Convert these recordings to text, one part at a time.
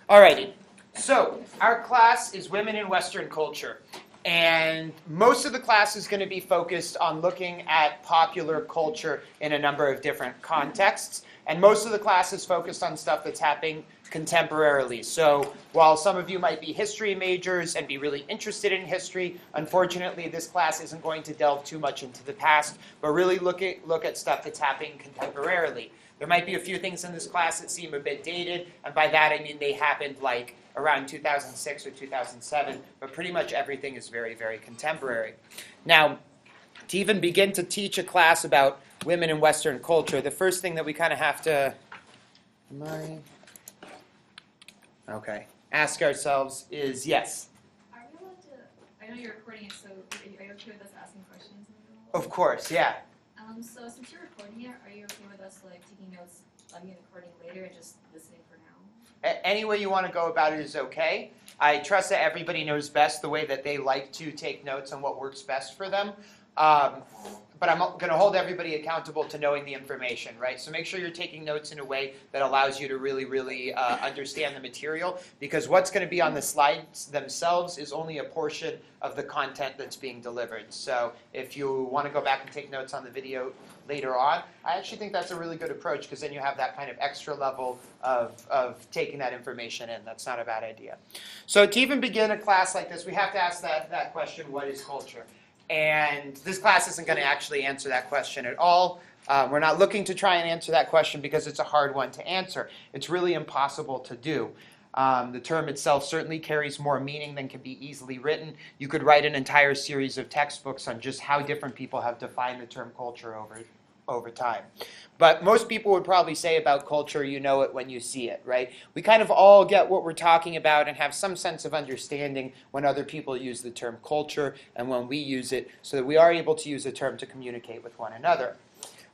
Alrighty, so our class is Women in Western Culture. And most of the class is going to be focused on looking at popular culture in a number of different contexts. And most of the class is focused on stuff that's happening contemporarily. So while some of you might be history majors and be really interested in history, unfortunately this class isn't going to delve too much into the past, but really look at stuff that's happening contemporarily. There might be a few things in this class that seem a bit dated, and by that I mean they happened like around 2006 or 2007, but pretty much everything is very, very contemporary. Now, to even begin to teach a class about women in Western culture, the first thing that we kind of have to ask ourselves is, yes? Are we allowed to, I know you're recording it, so are you okay with us asking questions? Of course, yeah. So since you're recording it, are you okay with us taking notes on the recording later and just listening for now? Any way you want to go about it is okay. I trust that everybody knows best the way that they like to take notes on what works best for them. But I'm going to hold everybody accountable to knowing the information, right? So make sure you're taking notes in a way that allows you to really understand the material, because what's going to be on the slides themselves is only a portion of the content that's being delivered. So if you want to go back and take notes on the video later on, I actually think that's a really good approach, because then you have that kind of extra level of taking that information in. That's not a bad idea. So to even begin a class like this, we have to ask that question, what is culture? And this class isn't going to actually answer that question at all. We're not looking to try and answer that question because it's a hard one to answer. It's really impossible to do. The term itself certainly carries more meaning than can be easily written. You could write an entire series of textbooks on just how different people have defined the term culture over time. But most people would probably say about culture, you know it when you see it, right? We kind of all get what we're talking about and have some sense of understanding when other people use the term culture and when we use it, so that we are able to use the term to communicate with one another.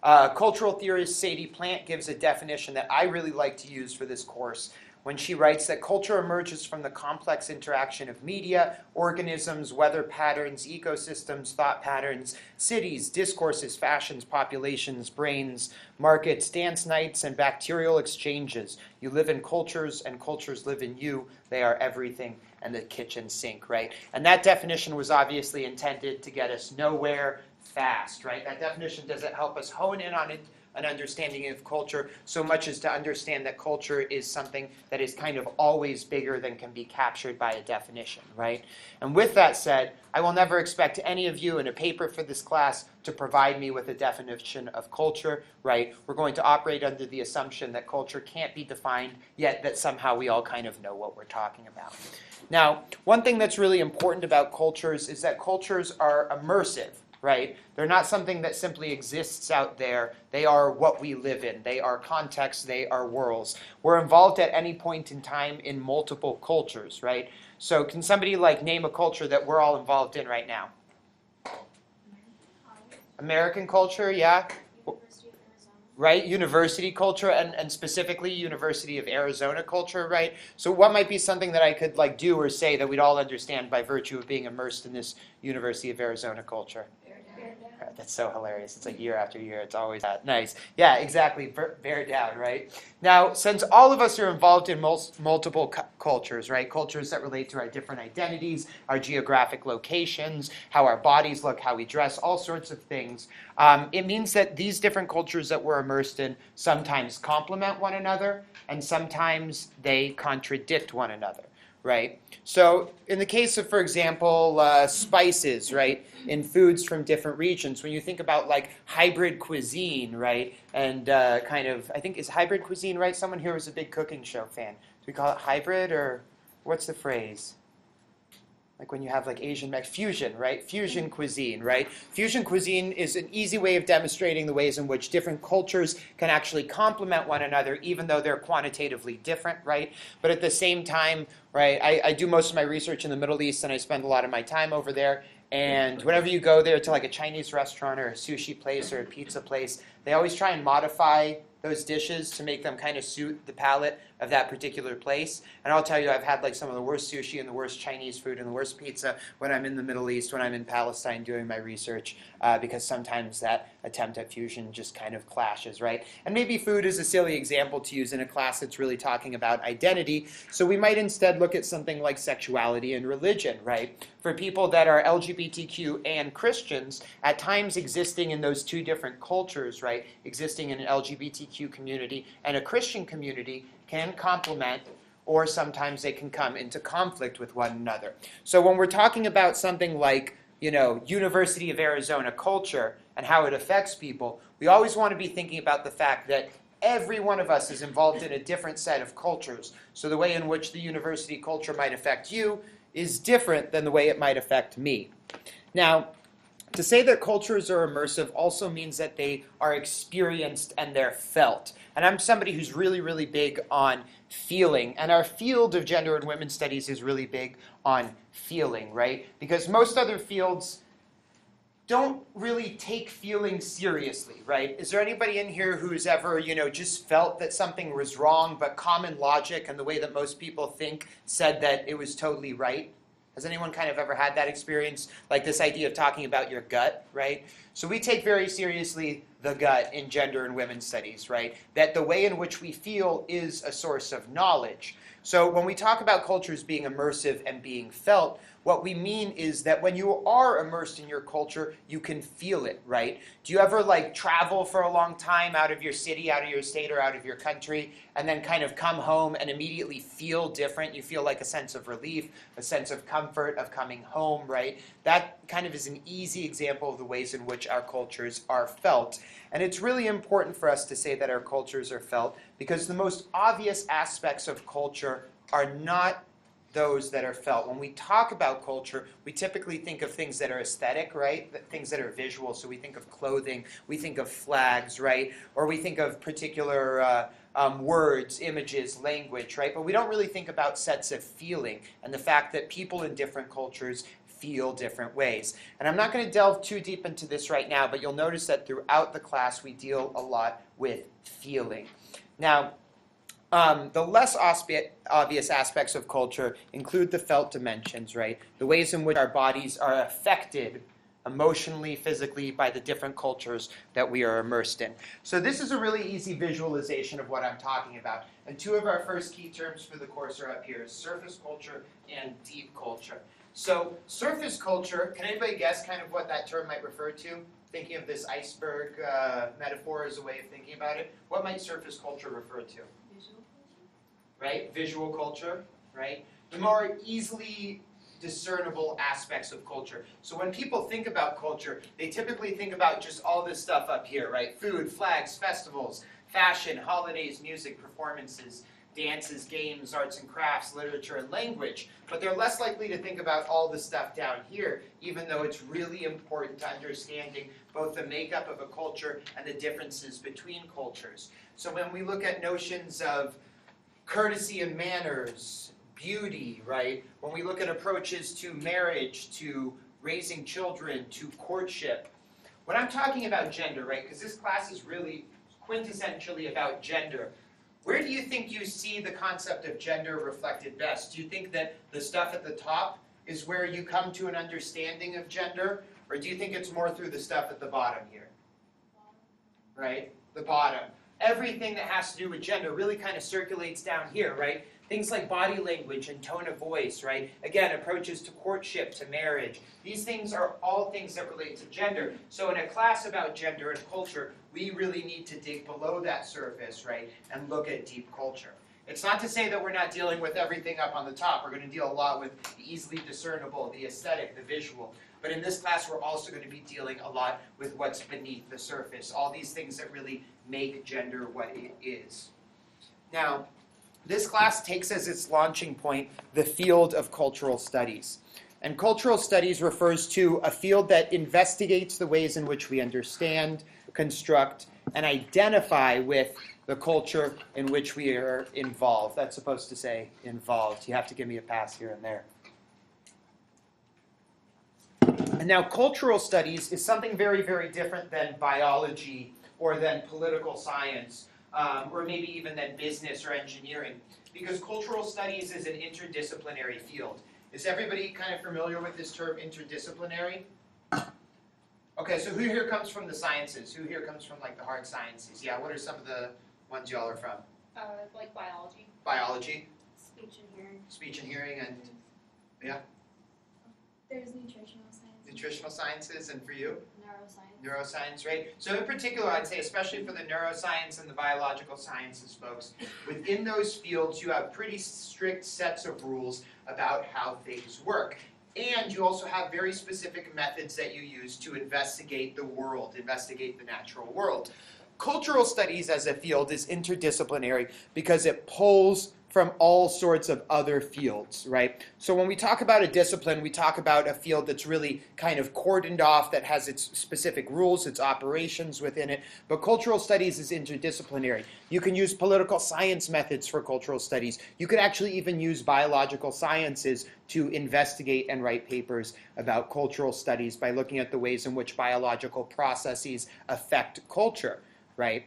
Cultural theorist Sadie Plant gives a definition that I really like to use for this course, when she writes that culture emerges from the complex interaction of media, organisms, weather patterns, ecosystems, thought patterns, cities, discourses, fashions, populations, brains, markets, dance nights, and bacterial exchanges. You live in cultures, and cultures live in you. They are everything and the kitchen sink, right? And that definition was obviously intended to get us nowhere fast, right? That definition doesn't help us hone in on it, an understanding of culture, so much as to understand that culture is something that is kind of always bigger than can be captured by a definition, right? And with that said, I will never expect any of you in a paper for this class to provide me with a definition of culture, right? We're going to operate under the assumption that culture can't be defined, yet that somehow we all kind of know what we're talking about. Now, one thing that's really important about cultures is that cultures are immersive, right? They're not something that simply exists out there. They are what we live in. They are contexts. They are worlds. We're involved at any point in time in multiple cultures, right? So can somebody name a culture that we're all involved in right now? American culture, yeah. Right, university culture, and specifically University of Arizona culture, right? So what might be something that I could do or say that we'd all understand by virtue of being immersed in this University of Arizona culture? That's so hilarious. It's year after year. It's always that. Nice. Yeah, exactly. Bear down, right? Now, since all of us are involved in multiple cultures, right? Cultures that relate to our different identities, our geographic locations, how our bodies look, how we dress, all sorts of things. It means that these different cultures that we're immersed in sometimes complement one another, and sometimes they contradict one another. Right? So in the case of, for example, spices, right, in foods from different regions, when you think about hybrid cuisine, right, and I think, is hybrid cuisine, right? Someone here was a big cooking show fan. Do we call it hybrid, or what's the phrase? When you have Asian fusion, right? Fusion cuisine, right? Fusion cuisine is an easy way of demonstrating the ways in which different cultures can actually complement one another, even though they're quantitatively different, right? But at the same time, right, I do most of my research in the Middle East, and I spend a lot of my time over there. And whenever you go there to a Chinese restaurant or a sushi place or a pizza place, they always try and modify those dishes to make them kind of suit the palate of that particular place. And I'll tell you, I've had like some of the worst sushi and the worst Chinese food and the worst pizza when I'm in the Middle East, when I'm in Palestine doing my research, because sometimes that attempt at fusion just kind of clashes, right? And maybe food is a silly example to use in a class that's really talking about identity. So we might instead look at something like sexuality and religion, right? For people that are LGBTQ and Christians, at times existing in those two different cultures, right? Existing in an LGBTQ community and a Christian community can complement, or sometimes they can come into conflict with one another. So when we're talking about something like, University of Arizona culture and how it affects people, we always want to be thinking about the fact that every one of us is involved in a different set of cultures. So the way in which the university culture might affect you is different than the way it might affect me. Now, to say that cultures are immersive also means that they are experienced and they're felt. And I'm somebody who's really, really big on feeling. And our field of gender and women's studies is really big on feeling, right? Because most other fields don't really take feeling seriously, right? Is there anybody in here who's ever, just felt that something was wrong, but common logic and the way that most people think said that it was totally right? Has anyone kind of ever had that experience? Like this idea of talking about your gut, right? So we take very seriously the gut in gender and women's studies, right? That the way in which we feel is a source of knowledge. So when we talk about cultures being immersive and being felt, what we mean is that when you are immersed in your culture, you can feel it, right? Do you ever travel for a long time out of your city, out of your state, or out of your country, and then kind of come home and immediately feel different? You feel like a sense of relief, a sense of comfort of coming home, right? That kind of is an easy example of the ways in which our cultures are felt. And it's really important for us to say that our cultures are felt because the most obvious aspects of culture are not those that are felt. When we talk about culture, we typically think of things that are aesthetic, right? Things that are visual. So we think of clothing, we think of flags, right? Or we think of particular words, images, language, right? But we don't really think about sets of feeling and the fact that people in different cultures feel different ways. And I'm not going to delve too deep into this right now, but you'll notice that throughout the class we deal a lot with feeling. Now, the less obvious aspects of culture include the felt dimensions, right? The ways in which our bodies are affected emotionally, physically, by the different cultures that we are immersed in. So this is a really easy visualization of what I'm talking about. And two of our first key terms for the course are up here: surface culture and deep culture. So surface culture, can anybody guess kind of what that term might refer to? Thinking of this iceberg metaphor as a way of thinking about it, what might surface culture refer to? Right? Visual culture, right? The more easily discernible aspects of culture. So when people think about culture, they typically think about just all this stuff up here, right? Food, flags, festivals, fashion, holidays, music, performances, dances, games, arts and crafts, literature, and language. But they're less likely to think about all the stuff down here, even though it's really important to understanding both the makeup of a culture and the differences between cultures. So when we look at notions of courtesy and manners, beauty, right? When we look at approaches to marriage, to raising children, to courtship. When I'm talking about gender, right, because this class is really quintessentially about gender, where do you think you see the concept of gender reflected best? Do you think that the stuff at the top is where you come to an understanding of gender? Or do you think it's more through the stuff at the bottom here? Right? The bottom. Everything that has to do with gender really kind of circulates down here, right? Things like body language and tone of voice, right? Again, approaches to courtship, to marriage. These things are all things that relate to gender. So in a class about gender and culture, we really need to dig below that surface, right? And look at deep culture. It's not to say that we're not dealing with everything up on the top. We're going to deal a lot with the easily discernible, the aesthetic, the visual. But in this class, we're also going to be dealing a lot with what's beneath the surface, all these things that really make gender what it is. Now, this class takes as its launching point the field of cultural studies. And cultural studies refers to a field that investigates the ways in which we understand, construct, and identify with the culture in which we are involved. That's supposed to say involved. You have to give me a pass here and there. And now cultural studies is something very, very different than biology or than political science or maybe even then business or engineering, because cultural studies is an interdisciplinary field. Is everybody kind of familiar with this term, interdisciplinary? Okay, so who here comes from the sciences? Who here comes from like the hard sciences? Yeah, what are some of the ones y'all are from? Like biology. Biology, Speech and hearing. speech and hearing, and yeah, There's nutritional science. nutritional sciences, and for you? Neuroscience. Neuroscience, right? So in particular, I'd say especially for the neuroscience and the biological sciences folks, within those fields you have pretty strict sets of rules about how things work. And you also have very specific methods that you use to investigate the world, investigate the natural world. Cultural studies as a field is interdisciplinary because it pulls from all sorts of other fields, right? So when we talk about a discipline, we talk about a field that's really kind of cordoned off, that has its specific rules, its operations within it. But cultural studies is interdisciplinary. You can use political science methods for cultural studies. You could actually even use biological sciences to investigate and write papers about cultural studies by looking at the ways in which biological processes affect culture, right?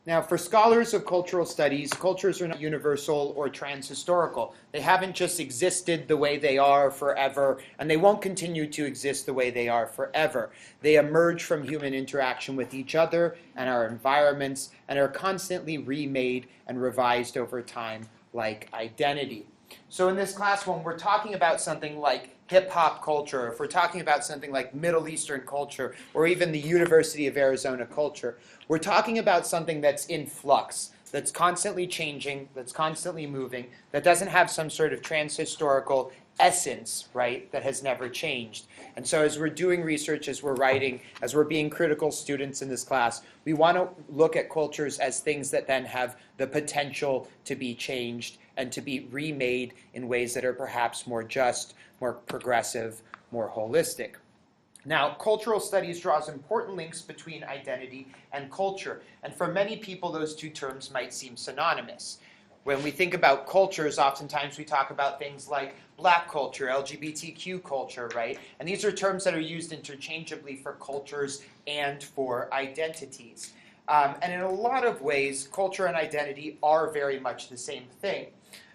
Now, for scholars of cultural studies, cultures are not universal or transhistorical. They haven't just existed the way they are forever, and they won't continue to exist the way they are forever. They emerge from human interaction with each other and our environments, and are constantly remade and revised over time, like identity. So in this class, when we're talking about something like hip-hop culture, if we're talking about something like Middle Eastern culture, or even the University of Arizona culture, we're talking about something that's in flux, that's constantly changing, that's constantly moving, that doesn't have some sort of transhistorical essence, right, that has never changed. And so as we're doing research, as we're writing, as we're being critical students in this class, we want to look at cultures as things that then have the potential to be changed and to be remade in ways that are perhaps more just, more progressive, more holistic. Now, cultural studies draws important links between identity and culture, and for many people those two terms might seem synonymous. When we think about cultures, oftentimes we talk about things like Black culture, LGBTQ culture, right? And these are terms that are used interchangeably for cultures and for identities. And in a lot of ways, culture and identity are very much the same thing.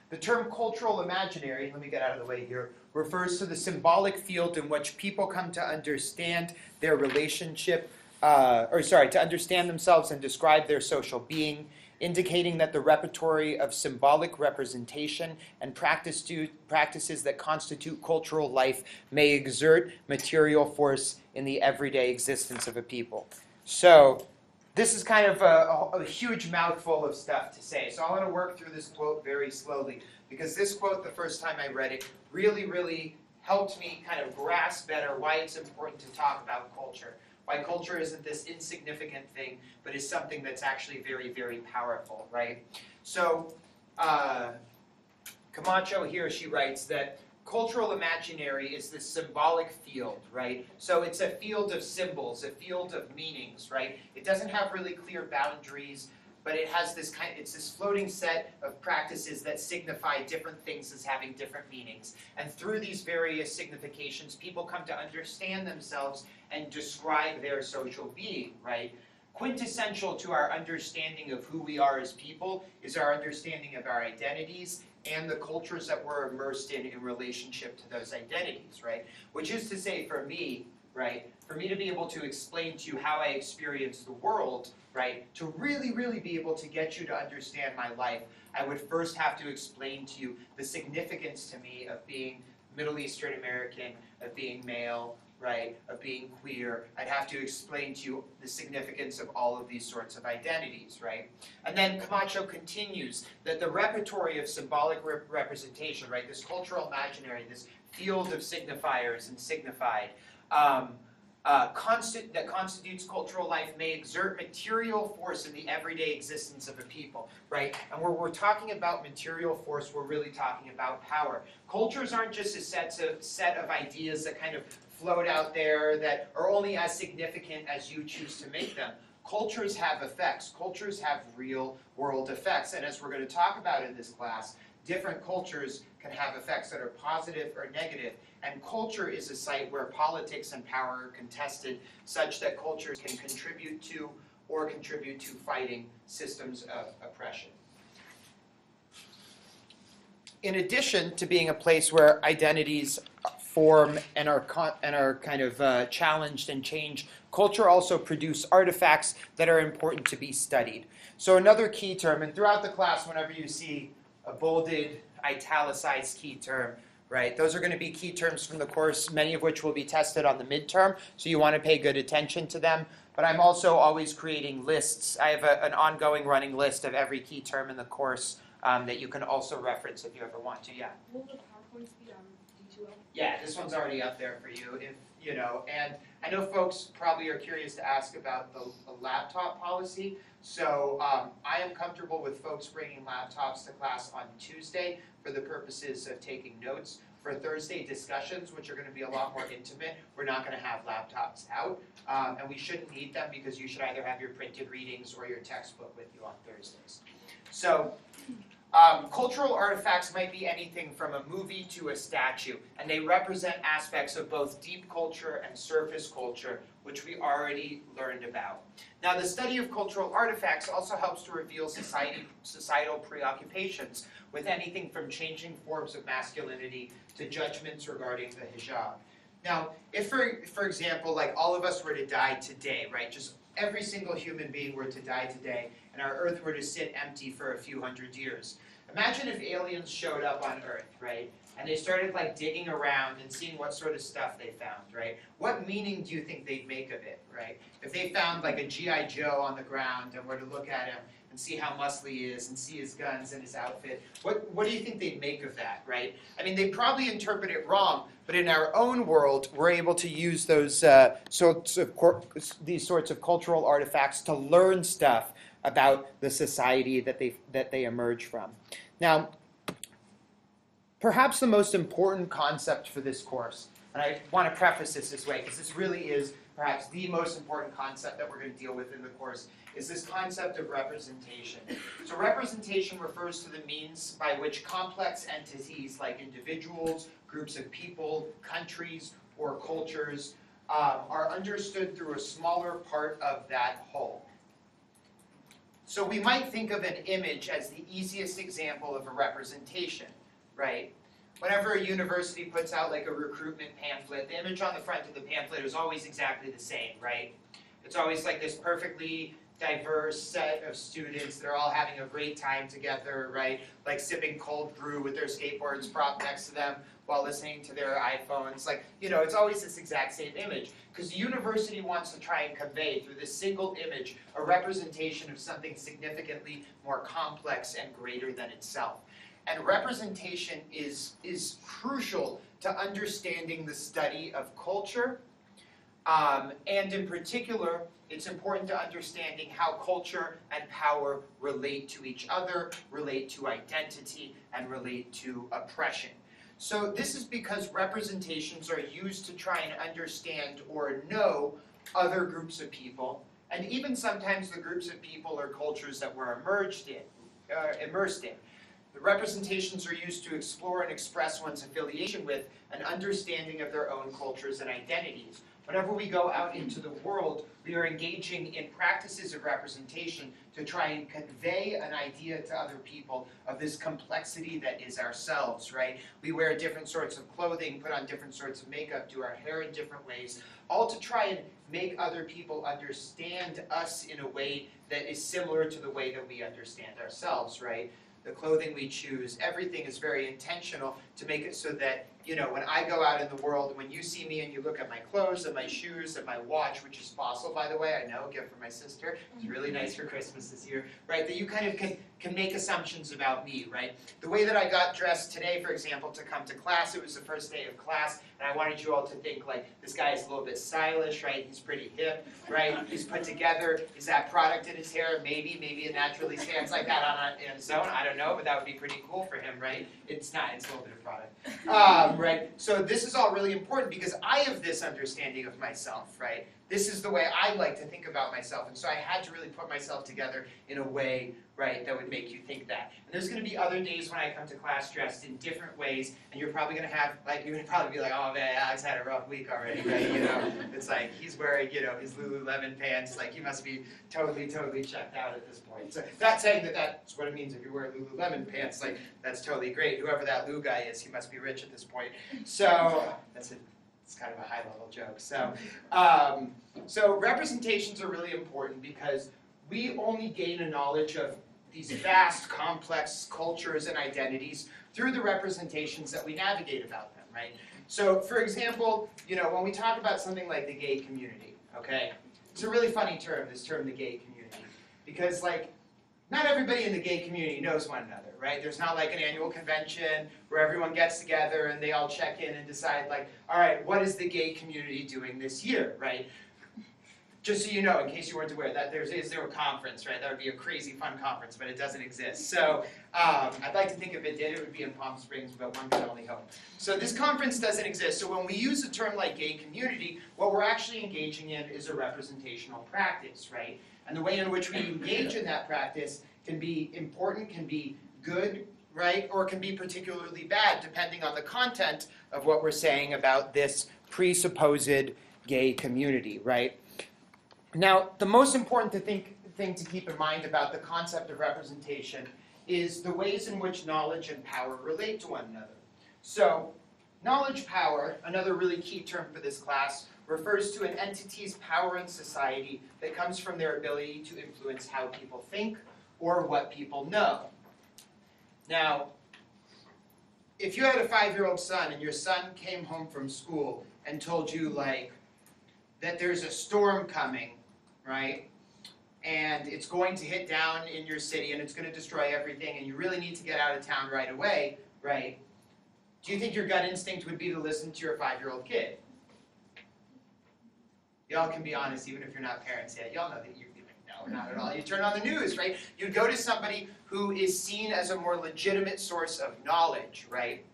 The term cultural imaginary, let me get out of the way here, refers to the symbolic field in which people come to understand their relationship, to understand themselves and describe their social being, indicating that the repertory of symbolic representation and practices that constitute cultural life may exert material force in the everyday existence of a people. So, this is kind of a huge mouthful of stuff to say, so I want to work through this quote very slowly, because this quote, the first time I read it, really helped me kind of grasp better why it's important to talk about culture, why culture isn't this insignificant thing, but is something that's actually very powerful, right? So, Camacho here, she writes that cultural imaginary is this symbolic field, right? So it's a field of symbols, a field of meanings, right? It doesn't have really clear boundaries, but it has this it's this floating set of practices that signify different things as having different meanings. And through these various significations, people come to understand themselves and describe their social being, right? Quintessential to our understanding of who we are as people is our understanding of our identities and the cultures that we're immersed in relationship to those identities, right? Which is to say, for me, right, for me to be able to explain to you how I experience the world, right, to really be able to get you to understand my life, I would first have to explain to you the significance to me of being Middle Eastern American, of being male, right, of being queer. I'd have to explain to you the significance of all of these sorts of identities, right? And then Camacho continues that the repertory of symbolic representation, right, this cultural imaginary, this field of signifiers and signified, that constitutes cultural life may exert material force in the everyday existence of a people, right? And when we're talking about material force, we're really talking about power. Cultures aren't just a set of ideas that kind of float out there that are only as significant as you choose to make them. Cultures have effects. Cultures have real world effects. And as we're going to talk about in this class, different cultures can have effects that are positive or negative. And culture is a site where politics and power are contested such that cultures can contribute to or contribute to fighting systems of oppression. In addition to being a place where identities form and are kind of challenged and changed, culture also produces artifacts that are important to be studied. So another key term, and throughout the class, whenever you see a bolded, italicized key term, right, those are going to be key terms from the course, many of which will be tested on the midterm, so you want to pay good attention to them. But I'm also always creating lists. I have an ongoing running list of every key term in the course that you can also reference if you ever want to. Yeah. Will the PowerPoints be on D2L? Yeah, this one's already up there for you. If you know, and I know folks probably are curious to ask about the laptop policy. So I am comfortable with folks bringing laptops to class on Tuesday for the purposes of taking notes. For Thursday discussions, which are going to be a lot more intimate, we're not going to have laptops out, and we shouldn't need them because you should either have your printed readings or your textbook with you on Thursdays. So cultural artifacts might be anything from a movie to a statue, and they represent aspects of both deep culture and surface culture, which we already learned about. Now, the study of cultural artifacts also helps to reveal societal preoccupations with anything from changing forms of masculinity to judgments regarding the hijab. Now, if, for example, like all of us were to die today, right, just every single human being were to die today, and our Earth were to sit empty for a few hundred years. Imagine if aliens showed up on Earth, right? And they started like digging around and seeing what sort of stuff they found, right? What meaning do you think they'd make of it, right? If they found like a G.I. Joe on the ground and were to look at him and see how muscly he is and see his guns and his outfit, what do you think they'd make of that, right? I mean, they'd probably interpret it wrong, but in our own world, we're able to use those these sorts of cultural artifacts to learn stuff about the society that they emerge from. Now, perhaps the most important concept for this course, and I want to preface this way because this really is perhaps the most important concept that we're going to deal with in the course, is this concept of representation. So representation refers to the means by which complex entities like individuals, groups of people, countries, or cultures are understood through a smaller part of that whole. So we might think of an image as the easiest example of a representation, right? Whenever a university puts out like a recruitment pamphlet, the image on the front of the pamphlet is always exactly the same, right? It's always like this perfectly diverse set of students that are all having a great time together, right? Like sipping cold brew with their skateboards propped next to them while listening to their iPhones. Like, you know, it's always this exact same image. Because the university wants to try and convey through this single image a representation of something significantly more complex and greater than itself. And representation is crucial to understanding the study of culture, and in particular, it's important to understanding how culture and power relate to each other, relate to identity, and relate to oppression. So this is because representations are used to try and understand or know other groups of people, and even sometimes the groups of people or cultures that we're immersed in. The representations are used to explore and express one's affiliation with an understanding of their own cultures and identities. Whenever we go out into the world, we are engaging in practices of representation to try and convey an idea to other people of this complexity that is ourselves, right? We wear different sorts of clothing, put on different sorts of makeup, do our hair in different ways, all to try and make other people understand us in a way that is similar to the way that we understand ourselves, right? The clothing we choose, everything is very intentional to make it so that, you know, when I go out in the world, when you see me and you look at my clothes and my shoes and my watch, which is Fossil, by the way, I know, gift from my sister, it's really nice for Christmas this year, right, that you kind of can make assumptions about me, right? The way that I got dressed today, for example, to come to class, it was the first day of class, and I wanted you all to think, like, this guy is a little bit stylish, right? He's pretty hip, right? He's put together. Is that product in his hair? Maybe it naturally stands like that on its own. I don't know, but that would be pretty cool for him, right? It's not. It's a little bit of product. Right? So this is all really important because I have this understanding of myself, right? this is the way I like to think about myself. And so I had to really put myself together in a way, right, that would make you think that. And there's going to be other days when I come to class dressed in different ways, and you're probably going to have, like, you're going to probably be like, oh man, Alex had a rough week already, right? You know, it's like, he's wearing, you know, his Lululemon pants, like, he must be totally checked out at this point. So not saying that that's what it means if you wear Lululemon pants, like, that's totally great. Whoever that Lou guy is, he must be rich at this point. So, it's kind of a high-level joke. So representations are really important because we only gain a knowledge of these vast, complex cultures and identities through the representations that we navigate about them, right? So, for example, you know, when we talk about something like the gay community, okay, it's a really funny term, this term, the gay community, because, like, not everybody in the gay community knows one another, right? There's not like an annual convention where everyone gets together and they all check in and decide, like, all right, what is the gay community doing this year, right? Just so you know, in case you weren't aware, that is there a conference, right? That would be a crazy fun conference, but it doesn't exist. So I'd like to think if it did, it would be in Palm Springs, but one can only hope. So this conference doesn't exist. So when we use a term like gay community, what we're actually engaging in is a representational practice, right? And the way in which we engage in that practice can be important, can be good, right? Or can be particularly bad, depending on the content of what we're saying about this presupposed gay community, right? Now, the most important thing to keep in mind about the concept of representation is the ways in which knowledge and power relate to one another. So, knowledge power, another really key term for this class, refers to an entity's power in society that comes from their ability to influence how people think or what people know. Now, if you had a 5-year-old son and your son came home from school and told you, like, that there's a storm coming, right? And it's going to hit down in your city and it's going to destroy everything and you really need to get out of town right away, right? Do you think your gut instinct would be to listen to your 5-year-old kid? Y'all can be honest, even if you're not parents yet. Y'all know that you'd be like, no, not at all. You turn on the news, right? You'd go to somebody who is seen as a more legitimate source of knowledge, right?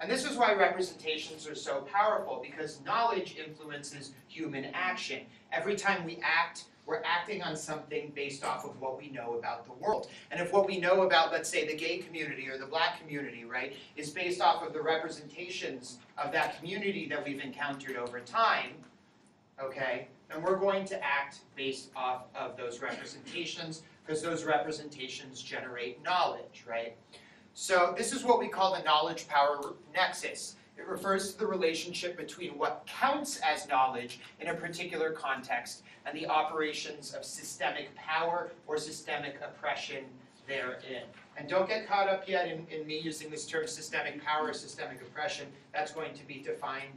And this is why representations are so powerful, because knowledge influences human action. Every time we act, we're acting on something based off of what we know about the world. And if what we know about, let's say, the gay community or the black community, right, is based off of the representations of that community that we've encountered over time, okay, then we're going to act based off of those representations, because those representations generate knowledge, right? So this is what we call the knowledge power nexus. It refers to the relationship between what counts as knowledge in a particular context and the operations of systemic power or systemic oppression therein. And don't get caught up yet in me using this term systemic power or systemic oppression. That's going to be defined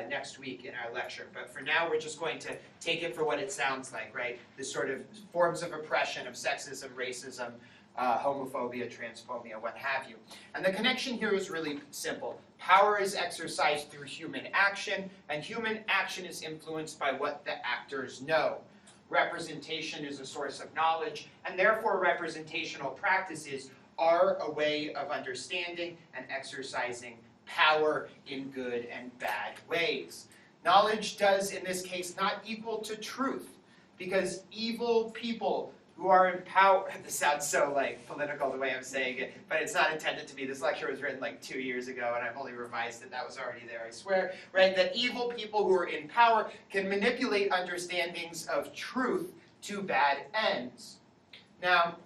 next week in our lecture. But for now, we're just going to take it for what it sounds like, right? This sort of forms of oppression, of sexism, racism, homophobia, transphobia, what have you. And the connection here is really simple. Power is exercised through human action, and human action is influenced by what the actors know. Representation is a source of knowledge, and therefore representational practices are a way of understanding and exercising power in good and bad ways. Knowledge does, in this case, not equal to truth, because evil people who are in power, this sounds so like political the way I'm saying it, but it's not intended to be. This lecture was written like 2 years ago and I've only revised it. That was already there, I swear. Right? That evil people who are in power can manipulate understandings of truth to bad ends. Now,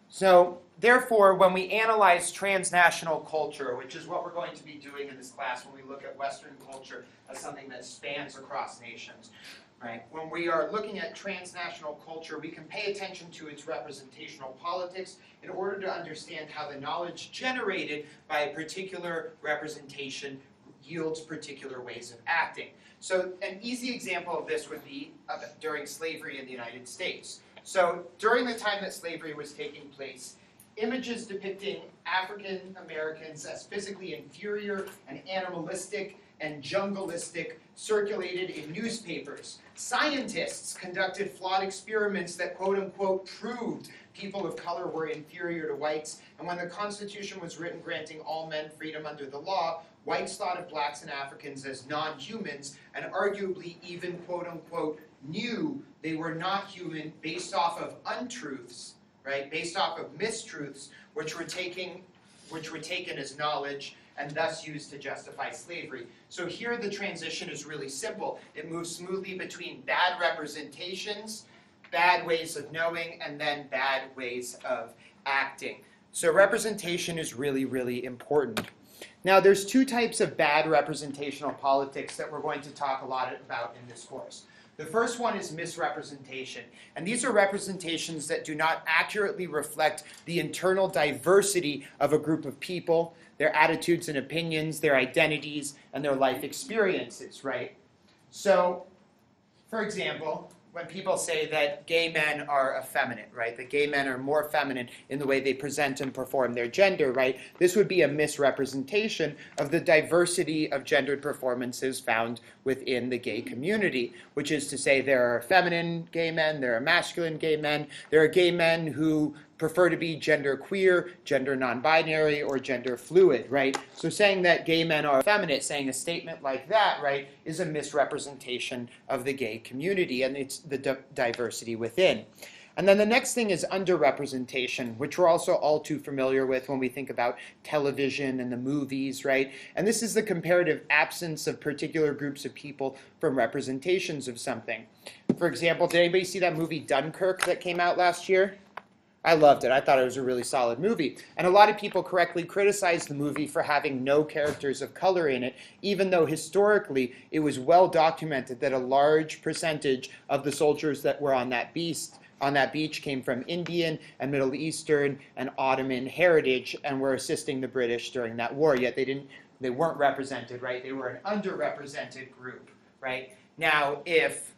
so therefore, when we analyze transnational culture, which is what we're going to be doing in this class when we look at Western culture as something that spans across nations, right? When we are looking at transnational culture, we can pay attention to its representational politics in order to understand how the knowledge generated by a particular representation yields particular ways of acting. So an easy example of this would be during slavery in the United States. So during the time that slavery was taking place, images depicting African Americans as physically inferior and animalistic and jungleistic circulated in newspapers. Scientists conducted flawed experiments that quote-unquote proved people of color were inferior to whites, and when the Constitution was written granting all men freedom under the law, whites thought of blacks and Africans as non-humans, and arguably even quote-unquote knew they were not human based off of untruths, right? Based off of mistruths, which were taken as knowledge and thus used to justify slavery. So here the transition is really simple. It moves smoothly between bad representations, bad ways of knowing, and then bad ways of acting. So representation is really, really important. Now there's two types of bad representational politics that we're going to talk a lot about in this course. The first one is misrepresentation, and these are representations that do not accurately reflect the internal diversity of a group of people, their attitudes and opinions, their identities, and their life experiences, right? So, for example, when people say that gay men are effeminate, right? That gay men are more feminine in the way they present and perform their gender, right? This would be a misrepresentation of the diversity of gendered performances found within the gay community, which is to say there are feminine gay men, there are masculine gay men, there are gay men who prefer to be gender queer, gender non-binary, or gender fluid, right? So saying that gay men are effeminate, saying a statement like that, right, is a misrepresentation of the gay community and it's the diversity within. And then the next thing is underrepresentation, which we're also all too familiar with when we think about television and the movies, right? And this is the comparative absence of particular groups of people from representations of something. For example, did anybody see that movie Dunkirk that came out last year? I loved it. I thought it was a really solid movie. And a lot of people correctly criticized the movie for having no characters of color in it, even though historically it was well documented that a large percentage of the soldiers that were on that beach came from Indian and Middle Eastern and Ottoman heritage and were assisting the British during that war. Yet they weren't represented, right? They were an underrepresented group, right? Now, if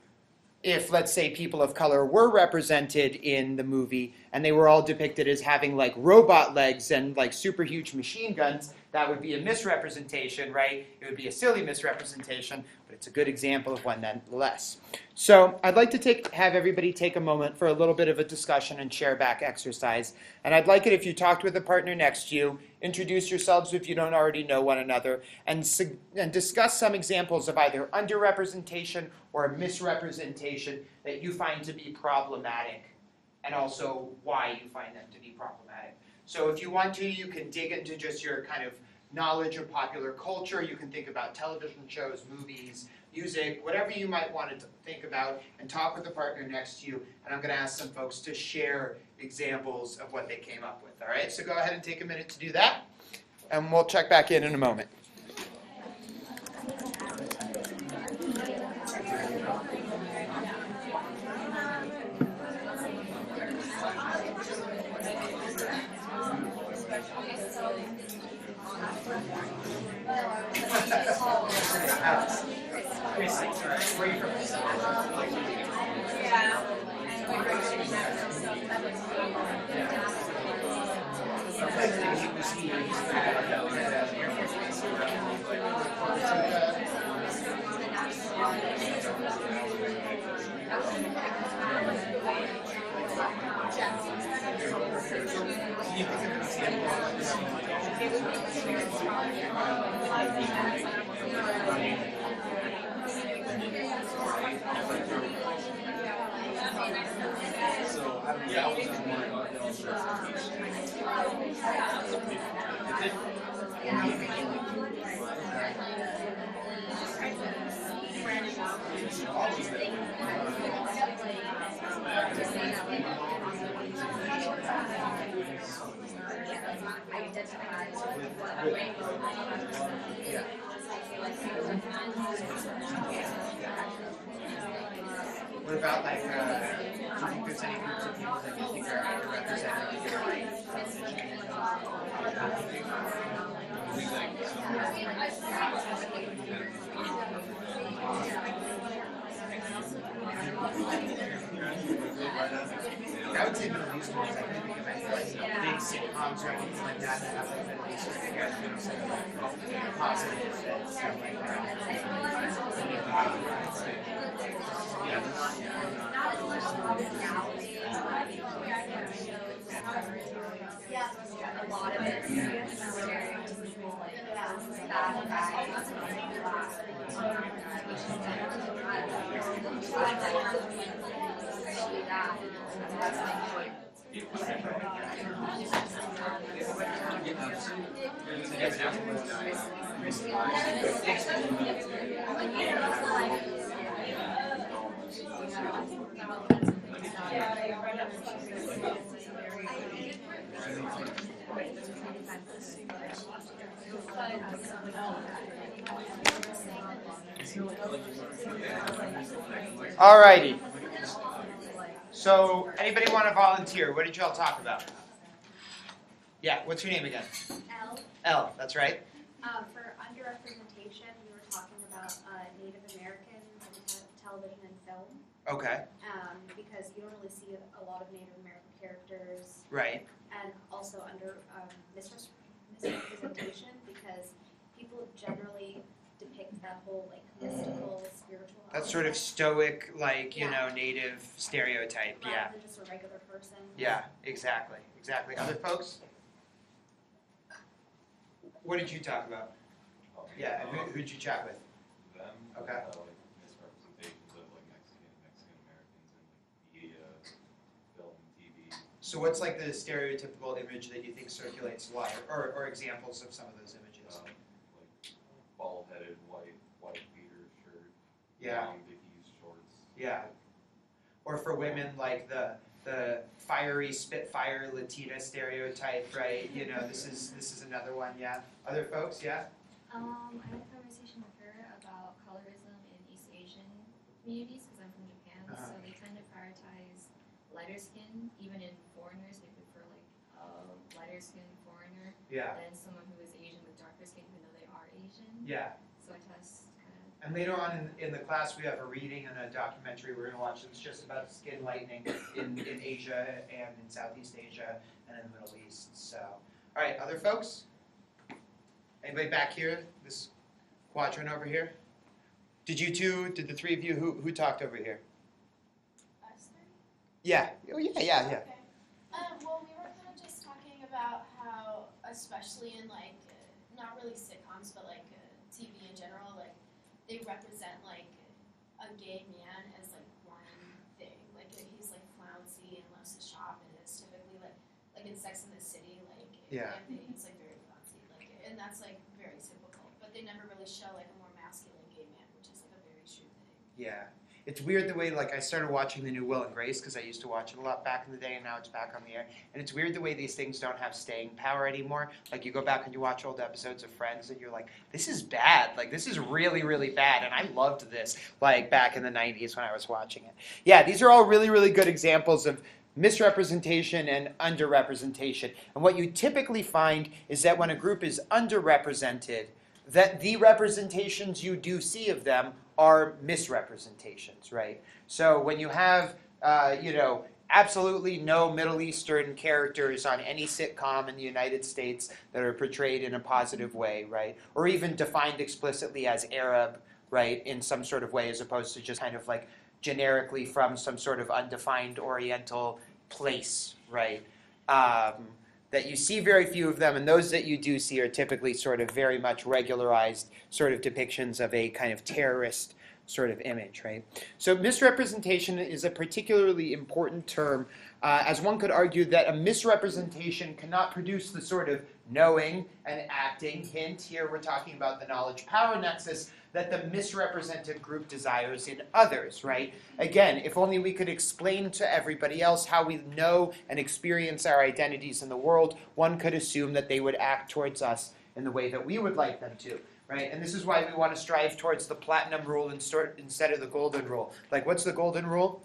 let's say people of color were represented in the movie and they were all depicted as having like robot legs and like super huge machine guns, that would be a misrepresentation, right? It would be a silly misrepresentation, but it's a good example of one nonetheless. So I'd like to have everybody take a moment for a little bit of a discussion and share back exercise. And I'd like it if you talked with a partner next to you, introduce yourselves if you don't already know one another, and discuss some examples of either underrepresentation or misrepresentation that you find to be problematic, and also why you find them to be problematic. So if you want to, you can dig into just your kind of knowledge of popular culture. You can think about television shows, movies, music, whatever you might want to think about, and talk with the partner next to you. And I'm going to ask some folks to share examples of what they came up with. All right, so go ahead and take a minute to do that, and we'll check back in a moment. Where are you from? What about like, do you think there's any groups of people that you think are underrepresented in your life? I would say Middle Eastern is, I couldn't think of any. big sitcoms or anything like that that have like Middle Eastern characters that are like positive and stuff like A lot of it is stereotypical, like bad guys, Alrighty. So, anybody want to volunteer? What did y'all talk about? Yeah, what's your name again? L. Elle, that's right. For underrepresentation, we were talking about Native Americans in television and film. Okay, Because you don't really see a lot of Native American characters. right. And also under misrepresentation, because people generally depict that whole like mystical, spiritual. That sort of stoic, like, you know, native stereotype, yeah. Rather than just a regular person. Yeah, exactly, exactly. Other folks? What did you talk about? Yeah, and who'd you chat with? Them. Okay. Like misrepresentations of like Mexican Americans in like media, film, TV. So what's like the stereotypical image that you think circulates a lot, or examples of some of those images? Like bald-headed, white beater shirt. Yeah. Long Dickies shorts. Yeah. Or for women, like the fiery Spitfire Latina stereotype, right? You know, this is another one, yeah. Other folks, yeah? I had a conversation with her about colorism in East Asian communities because I'm from Japan, so they tend to prioritize lighter skin. Even in foreigners, they prefer like a lighter skin foreigner Yeah. than someone who is Asian with darker skin, even though they are Asian. Yeah. So I test kind of. And later on in the class, we have a reading and a documentary we're going to watch that's just about skin lightening in Asia and in Southeast Asia and in the Middle East. So, all right, other folks? Anybody back here? This quadrant over here? Did the three of you, who talked over here? Us three? Yeah. Oh, yeah. Okay. Well, we were kind of just talking about how, especially in like, not really sitcoms, but like TV in general, like they represent like a gay man as like one thing. Like he's like flouncy and loves to shop, and it's typically like in Sex and the City, like Yeah. he's like very flouncy, like, and that's like very typical. But they never really show like a more masculine gay man, which is like a very true thing. Yeah. It's weird the way, like, I started watching the new Will and Grace because I used to watch it a lot back in the day, and now it's back on the air. And it's weird the way these things don't have staying power anymore. Like, you go back and you watch old episodes of Friends, and you're like, this is bad. Like, this is really, really bad. And I loved this, like, back in the 90s when I was watching it. Yeah, these are all really, really good examples of misrepresentation and underrepresentation. And what you typically find is that when a group is underrepresented, that the representations you do see of them are misrepresentations, right? So when you have, absolutely no Middle Eastern characters on any sitcom in the United States that are portrayed in a positive way, right? Or even defined explicitly as Arab, right, in some sort of way, as opposed to just kind of like generically from some sort of undefined Oriental place, right? That you see very few of them, and those that you do see are typically sort of very much regularized sort of depictions of a kind of terrorist sort of image, right? So misrepresentation is a particularly important term, as one could argue that a misrepresentation cannot produce the sort of knowing and acting, hint, here we're talking about the knowledge-power nexus, that the misrepresented group desires in others, right? Again, if only we could explain to everybody else how we know and experience our identities in the world, one could assume that they would act towards us in the way that we would like them to, right? And this is why we want to strive towards the platinum rule instead of the golden rule. Like, what's the golden rule?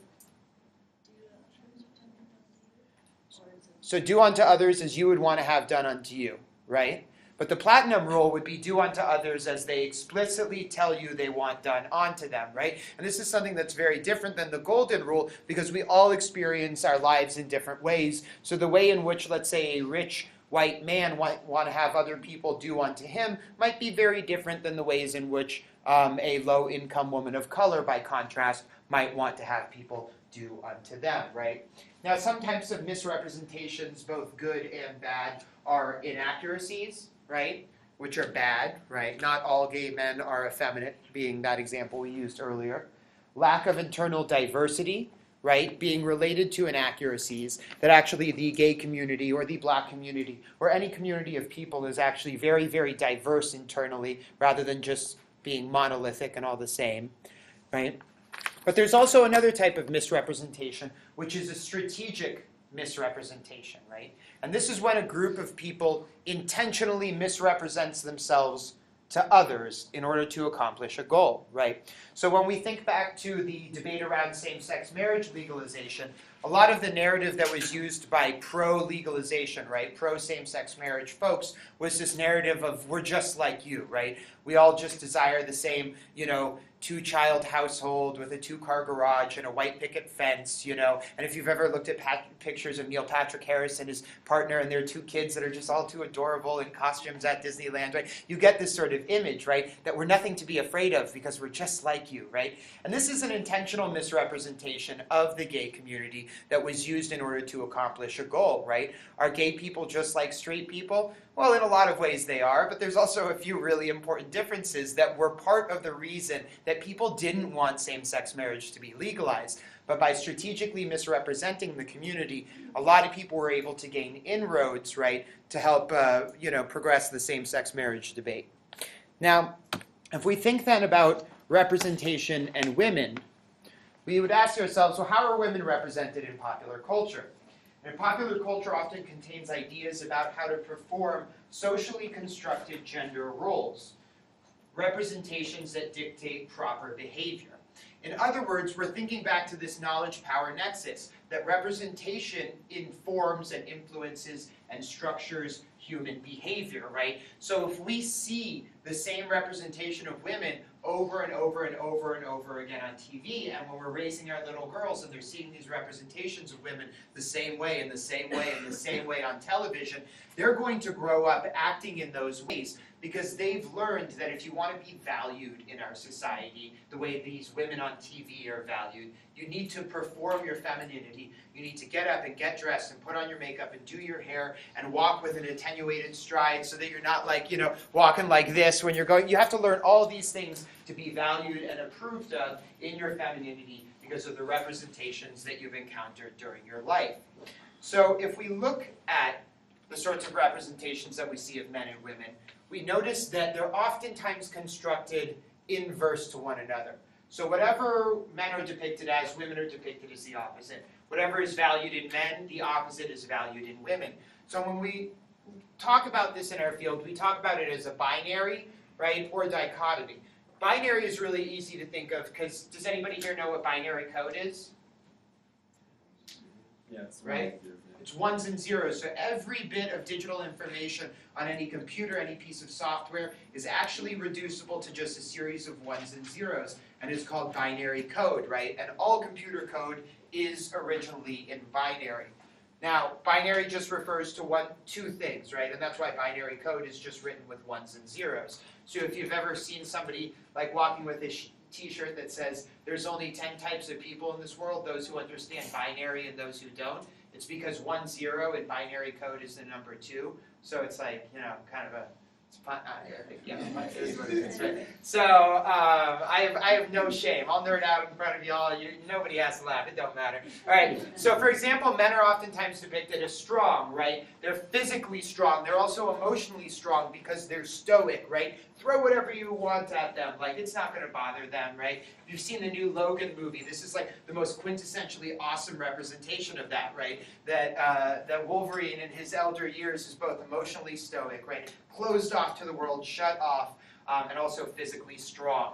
So do unto others as you would want to have done unto you, right? But the platinum rule would be do unto others as they explicitly tell you they want done unto them, right? And this is something that's very different than the golden rule because we all experience our lives in different ways. So the way in which, let's say, a rich white man want to have other people do unto him might be very different than the ways in which a low-income woman of color, by contrast, might want to have people do unto them, right? Now, some types of misrepresentations, both good and bad, are inaccuracies, right? Which are bad, right? Not all gay men are effeminate, being that example we used earlier. Lack of internal diversity, right? Being related to inaccuracies, that actually the gay community or the black community or any community of people is actually very, very diverse internally rather than just being monolithic and all the same, right? But there's also another type of misrepresentation, which is a strategic misrepresentation, right? And this is when a group of people intentionally misrepresents themselves to others in order to accomplish a goal, right? So when we think back to the debate around same-sex marriage legalization, a lot of the narrative that was used by pro-legalization, right, pro-same-sex marriage folks was this narrative of we're just like you, right? We all just desire the same, two-child household with a two-car garage and a white picket fence, And if you've ever looked at pictures of Neil Patrick Harris and his partner and their two kids that are just all too adorable in costumes at Disneyland, right? You get this sort of image, right? That we're nothing to be afraid of because we're just like you, right? And this is an intentional misrepresentation of the gay community that was used in order to accomplish a goal, right? Are gay people just like straight people? Well, in a lot of ways they are, but there's also a few really important differences that were part of the reason that people didn't want same-sex marriage to be legalized. But by strategically misrepresenting the community, a lot of people were able to gain inroads, right, to help, progress the same-sex marriage debate. Now, if we think then about representation and women, we would ask ourselves, well, how are women represented in popular culture? And popular culture often contains ideas about how to perform socially constructed gender roles, representations that dictate proper behavior. In other words, we're thinking back to this knowledge-power nexus, that representation informs and influences and structures human behavior, right? So if we see the same representation of women over and over and over and over again on TV, and when we're raising our little girls and they're seeing these representations of women the same way and the same way and the same way on television, they're going to grow up acting in those ways because they've learned that if you want to be valued in our society the way these women on TV are valued, you need to perform your femininity. You need to get up and get dressed and put on your makeup and do your hair and walk with an attenuated stride so that you're not like, walking like this when you're going. You have to learn all these things to be valued and approved of in your femininity because of the representations that you've encountered during your life. So if we look at the sorts of representations that we see of men and women, we notice that they're oftentimes constructed inverse to one another. So whatever men are depicted as, women are depicted as the opposite. Whatever is valued in men, the opposite is valued in women. So when we talk about this in our field, we talk about it as a binary, right, or dichotomy. Binary is really easy to think of because does anybody here know what binary code is? Yeah, it's right? It's ones and zeros. So every bit of digital information on any computer, any piece of software is actually reducible to just a series of ones and zeros and is called binary code, right? And all computer code is originally in binary. Now, binary just refers to two things, right? And that's why binary code is just written with ones and zeros. So if you've ever seen somebody like walking with a t-shirt that says there's only 10 types of people in this world, those who understand binary and those who don't, it's because 1, 0 in binary code is the number 2. So it's like, kind of it's fun. It is what it is, right? So I have no shame. I'll nerd out in front of y'all. Nobody has to laugh. It don't matter. All right. So for example, men are oftentimes depicted as strong, right? They're physically strong. They're also emotionally strong because they're stoic, right? Throw whatever you want at them. Like, it's not going to bother them, right? If you've seen the new Logan movie, this is like the most quintessentially awesome representation of that, right? That Wolverine in his elder years is both emotionally stoic, right? Closed off to the world, shut off, and also physically strong.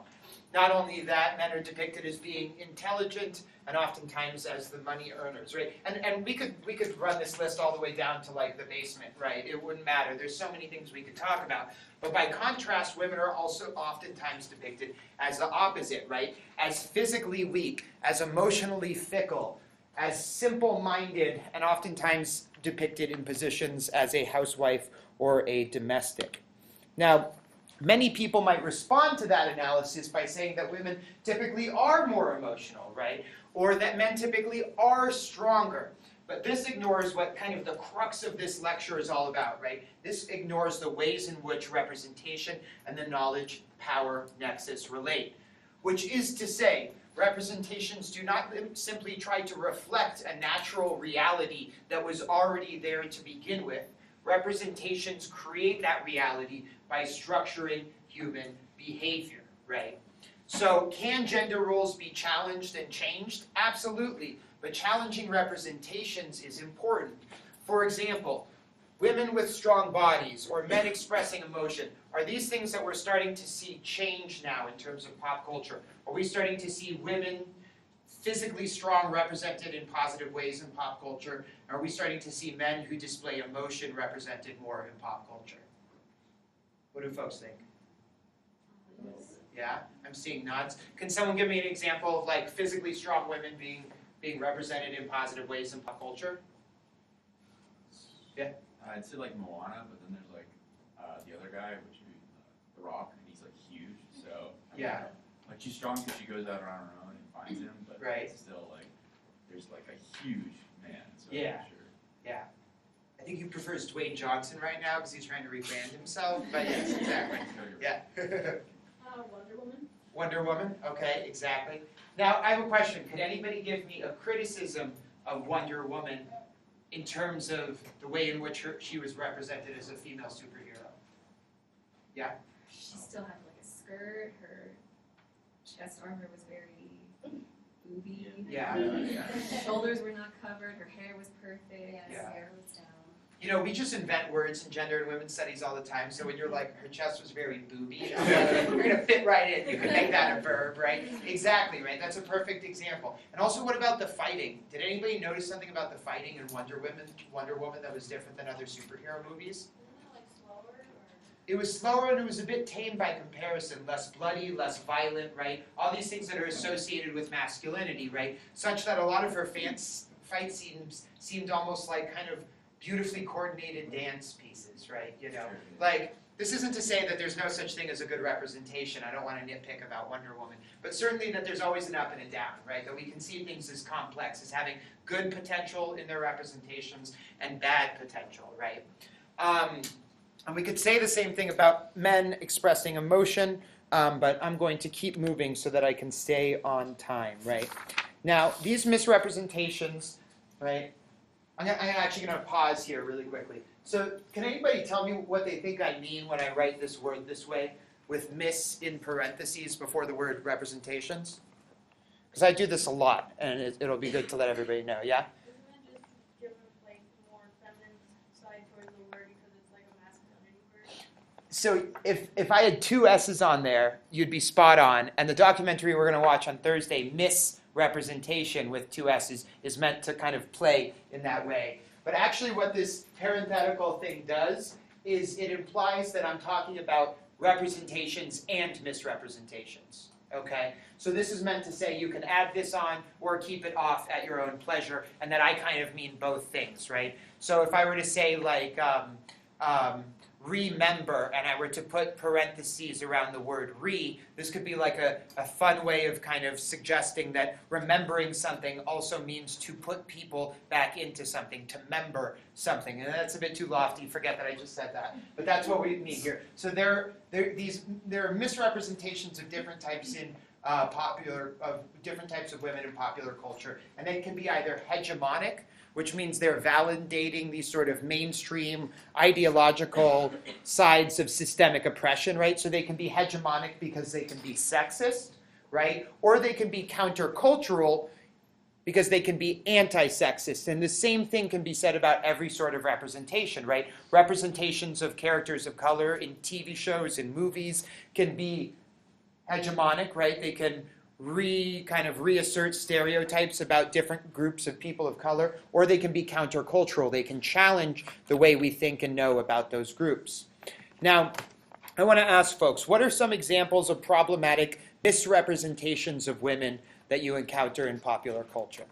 Not only that, men are depicted as being intelligent and oftentimes as the money earners, right? And we could run this list all the way down to like the basement, right? It wouldn't matter. There's so many things we could talk about. But by contrast, women are also oftentimes depicted as the opposite, right? As physically weak, as emotionally fickle, as simple-minded, and oftentimes depicted in positions as a housewife or a domestic. Now, many people might respond to that analysis by saying that women typically are more emotional, right? Or that men typically are stronger. But this ignores what kind of the crux of this lecture is all about, right? This ignores the ways in which representation and the knowledge-power nexus relate. Which is to say, representations do not simply try to reflect a natural reality that was already there to begin with. Representations create that reality by structuring human behavior, right? So can gender roles be challenged and changed? Absolutely. But challenging representations is important. For example, women with strong bodies or men expressing emotion, are these things that we're starting to see change now in terms of pop culture? Are we starting to see women physically strong represented in positive ways in pop culture? Are we starting to see men who display emotion represented more in pop culture? What do folks think? Yeah, I'm seeing nods. Can someone give me an example of like physically strong women being represented in positive ways in pop culture? Yeah. I'd say like Moana, but then there's like the other guy, which would be The Rock, and he's like huge. So I Yeah. don't know. Like she's strong because she goes out on her own and finds him, but Right. it's still like there's like a huge man. So Yeah. I'm not sure. Yeah. I think he prefers Dwayne Johnson right now because he's trying to rebrand himself. But yes, exactly. Yeah. Wonder Woman. Wonder Woman. Okay, exactly. Now I have a question. Could anybody give me a criticism of Wonder Woman in terms of the way in which she was represented as a female superhero? Yeah. She still had like a skirt. Her chest armor was very booby. Yeah. Her shoulders were not covered. Her hair was perfect. Yeah. Her hair was down. You know, we just invent words in gender and women's studies all the time. So when you're like, her chest was very booby, I'm like, we're gonna fit right in. You can make that a verb, right? Exactly, right? That's a perfect example. And also, what about the fighting? Did anybody notice something about the fighting in Wonder Woman that was different than other superhero movies? Isn't it like slower? It was slower and it was a bit tame by comparison, less bloody, less violent, right? All these things that are associated with masculinity, right? Such that a lot of her fight scenes seemed almost like kind of beautifully coordinated dance pieces, right? You know, like, this isn't to say that there's no such thing as a good representation. I don't want to nitpick about Wonder Woman, but certainly that there's always an up and a down, right? That we can see things as complex, as having good potential in their representations and bad potential, right? And we could say the same thing about men expressing emotion, but I'm going to keep moving so that I can stay on time, right? Now, these misrepresentations, right? I'm actually going to pause here really quickly. So can anybody tell me what they think I mean when I write this word this way with mis in parentheses before the word representations? Because I do this a lot, and it'll be good to let everybody know, yeah? Isn't it just give like more feminine side towards the word because it's like a masculinity word? So if I had two S's on there, you'd be spot on. And the documentary we're going to watch on Thursday, Misrepresentation with two S's, is meant to kind of play in that way. But actually what this parenthetical thing does is it implies that I'm talking about representations and misrepresentations. Okay? So this is meant to say you can add this on or keep it off at your own pleasure, and that I kind of mean both things, right? So if I were to say like remember, and I were to put parentheses around the word re, this could be like a fun way of kind of suggesting that remembering something also means to put people back into something, to member something. And that's a bit too lofty, forget that I just said that. But that's what we mean here. So there are misrepresentations of different types in different types of women in popular culture. And they can be either hegemonic, which means they're validating these sort of mainstream ideological sides of systemic oppression, right? So they can be hegemonic because they can be sexist, right? Or they can be countercultural because they can be anti-sexist. And the same thing can be said about every sort of representation, right? Representations of characters of color in TV shows and movies can be hegemonic, right? They can kind of reassert stereotypes about different groups of people of color, or they can be countercultural. They can challenge the way we think and know about those groups. Now, I want to ask folks, what are some examples of problematic misrepresentations of women that you encounter in popular culture?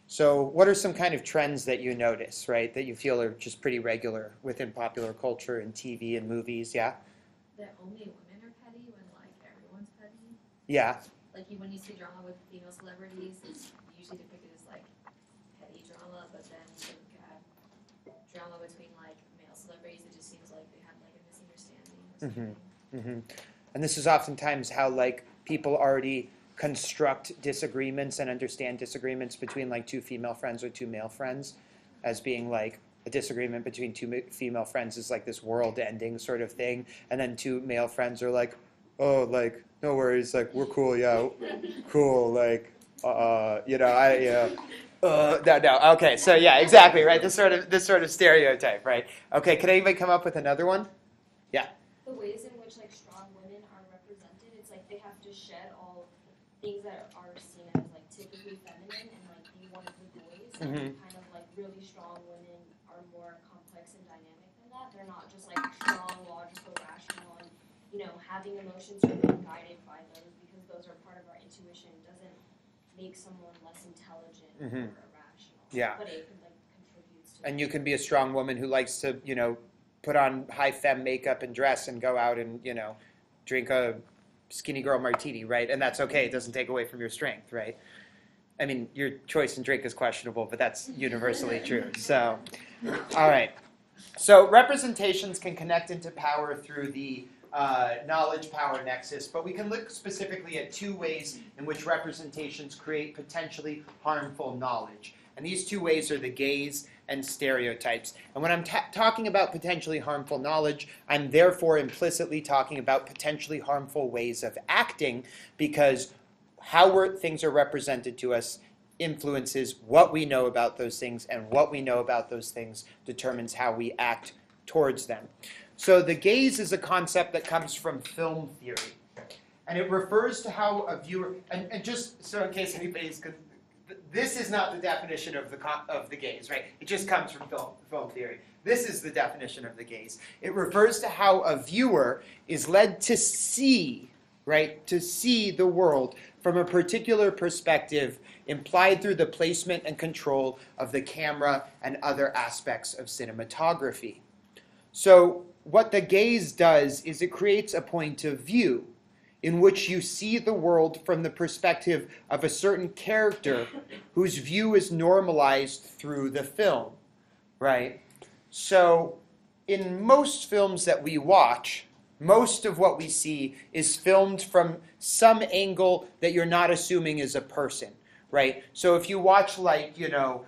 So what are some kind of trends that you notice, right, that you feel are just pretty regular within popular culture and TV and movies, yeah? That only women are petty when like everyone's petty. Yeah. Like when you see drama with female celebrities, it's usually depicted as like petty drama, but then you look at drama between like male celebrities, it just seems like they have like a misunderstanding or something. And this is oftentimes how like people already construct disagreements and understand disagreements between like two female friends or two male friends as being like a disagreement between two female friends is like this world-ending sort of thing, and then two male friends are like, oh, like no worries, like we're cool, yeah, cool, like no, okay, so yeah, exactly, right, this sort of stereotype, right? Okay, can anybody come up with another one? Yeah. The ways in which like strong women are represented, it's like they have to shed all things that are seen as like typically feminine and like be one of the boys. And kind of like really strong women are more complex and dynamic than that. They're not just like strong, logical, rational, and having emotions or being guided by those, because those are part of our intuition, doesn't make someone less intelligent or irrational. Yeah. But it like contributes to. And you can be a strong woman who likes to, put on high femme makeup and dress and go out and, drink a skinny girl martini, right? And that's okay. It doesn't take away from your strength, right? I mean, your choice in drink is questionable, but that's universally true. So, all right. So representations can connect into power through the knowledge-power nexus, but we can look specifically at two ways in which representations create potentially harmful knowledge. And these two ways are the gaze and stereotypes. And when I'm talking about potentially harmful knowledge, I'm therefore implicitly talking about potentially harmful ways of acting, because how things are represented to us influences what we know about those things, and what we know about those things determines how we act towards them. So the gaze is a concept that comes from film theory. And it refers to how a viewer, and just so in case anybody's, this is not the definition of the gaze, right? It just comes from film theory. This is the definition of the gaze. It refers to how a viewer is led to see, right, to see the world from a particular perspective implied through the placement and control of the camera and other aspects of cinematography. So what the gaze does is it creates a point of view in which you see the world from the perspective of a certain character whose view is normalized through the film, right? So in most films that we watch, most of what we see is filmed from some angle that you're not assuming is a person, right? So if you watch like, the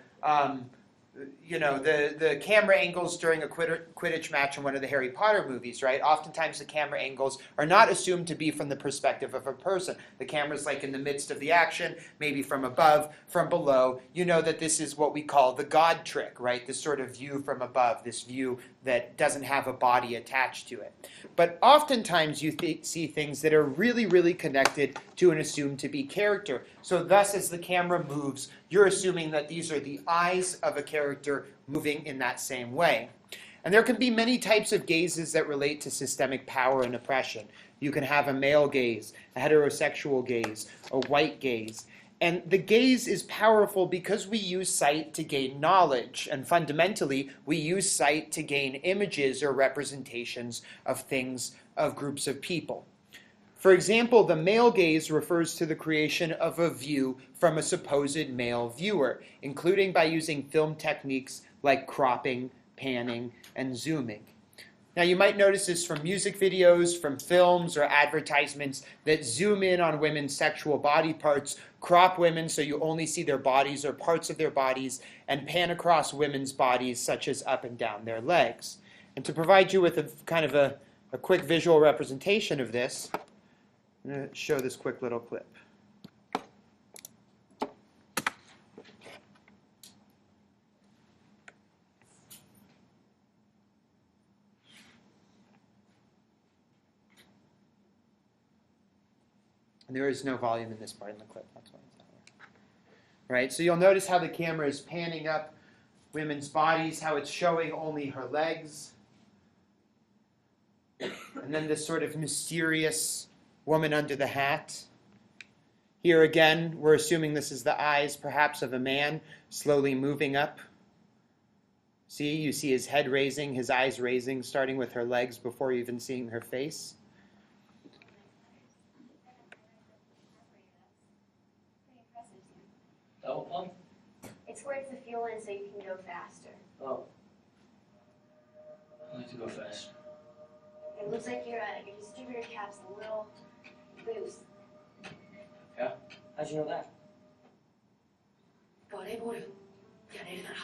camera angles during a Quidditch match in one of the Harry Potter movies, right? Oftentimes the camera angles are not assumed to be from the perspective of a person. The camera's like in the midst of the action, maybe from above, from below. You know that this is what we call the God trick, right? This sort of view from above, this view that doesn't have a body attached to it. But oftentimes you see things that are really, really connected to an assumed to be character. So thus, as the camera moves, you're assuming that these are the eyes of a character moving in that same way. And there can be many types of gazes that relate to systemic power and oppression. You can have a male gaze, a heterosexual gaze, a white gaze. And the gaze is powerful because we use sight to gain knowledge. And fundamentally, we use sight to gain images or representations of things, of groups of people. For example, the male gaze refers to the creation of a view from a supposed male viewer, including by using film techniques like cropping, panning, and zooming. Now you might notice this from music videos, from films or advertisements that zoom in on women's sexual body parts, crop women so you only see their bodies or parts of their bodies, and pan across women's bodies such as up and down their legs. And to provide you with a kind of a quick visual representation of this, I'm going to show this quick little clip. And there is no volume in this part in the clip. That's why it's not working. Right? So you'll notice how the camera is panning up women's bodies, how it's showing only her legs. And then this sort of mysterious woman under the hat. Here again, we're assuming this is the eyes, perhaps, of a man slowly moving up. See, you see his head raising, his eyes raising, starting with her legs before even seeing her face. Double pump? It squirts the fuel in so you can go faster. Oh. I like to go fast. It looks like your distributor cap's a little loose. Yeah? How'd you know that? バレーボールやれるなら